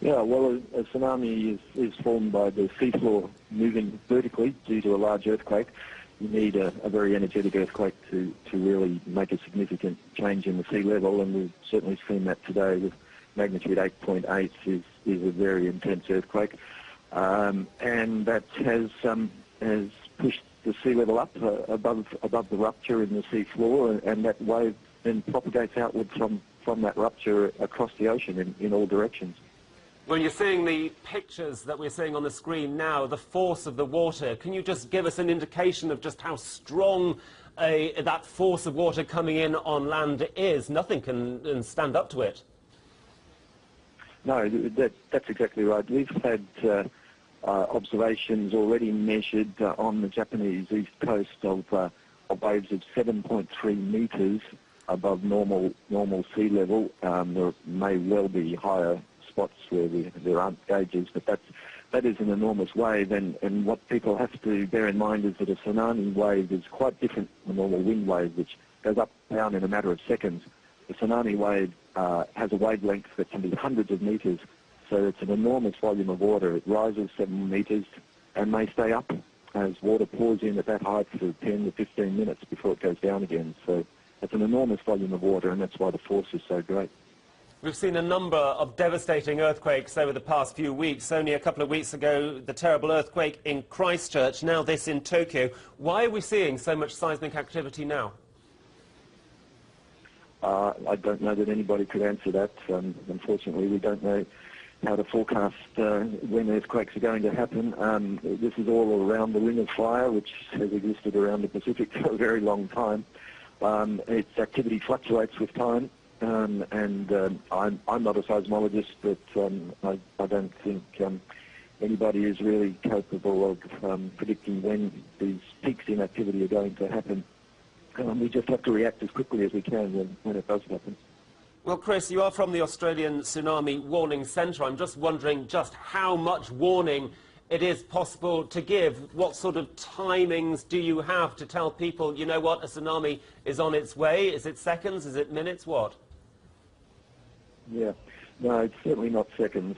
Yeah, well, a tsunami is formed by the seafloor moving vertically due to a large earthquake. You need a very energetic earthquake to really make a significant change in the sea level, and we've certainly seen that today with magnitude 8.8 is a very intense earthquake. And that has pushed the sea level up above the rupture in the sea floor, and that wave then propagates outward from that rupture across the ocean in all directions. When you're seeing the pictures that we're seeing on the screen now, the force of the water, can you just give us an indication of just how strong that force of water coming in on land is? Nothing can stand up to it. No, that's exactly right. We've had observations already measured on the Japanese east coast of waves of 7.3 metres above normal sea level. There may well be higher spots where there aren't gauges, but that is an enormous wave, and what people have to bear in mind is that a tsunami wave is quite different from a normal wind wave, which goes up and down in a matter of seconds. The tsunami wave has a wavelength that can be hundreds of metres, so it's an enormous volume of water. It rises 7 metres and may stay up as water pours in at that height for 10 to 15 minutes before it goes down again. So it's an enormous volume of water, and that's why the force is so great. We've seen a number of devastating earthquakes over the past few weeks. Only a couple of weeks ago, the terrible earthquake in Christchurch, now this in Tokyo. Why are we seeing so much seismic activity now? I don't know that anybody could answer that. Unfortunately, we don't know how to forecast when earthquakes are going to happen. This is all around the Ring of Fire, which has existed around the Pacific for a very long time. Its activity fluctuates with time. I'm not a seismologist, but I don't think anybody is really capable of predicting when these peaks in activity are going to happen. We just have to react as quickly as we can when it does happen. Well, Chris, you are from the Australian Tsunami Warning Centre. I'm just wondering just how much warning it is possible to give. What sort of timings do you have to tell people, you know what, a tsunami is on its way? Is it seconds? Is it minutes? What? Yeah, no, it's certainly not seconds.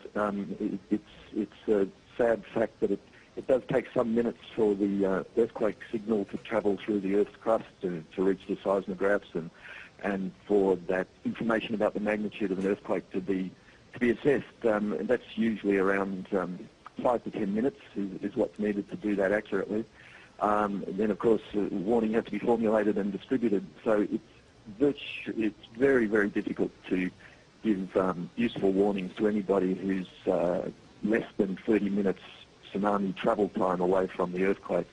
It's a sad fact that it does take some minutes for the earthquake signal to travel through the Earth's crust to reach the seismographs and for that information about the magnitude of an earthquake to be assessed. And that's usually around 5 to 10 minutes is what's needed to do that accurately. Then, of course, warning has to be formulated and distributed. So it's very, very difficult to give useful warnings to anybody who's less than 30 minutes tsunami travel time away from the earthquake.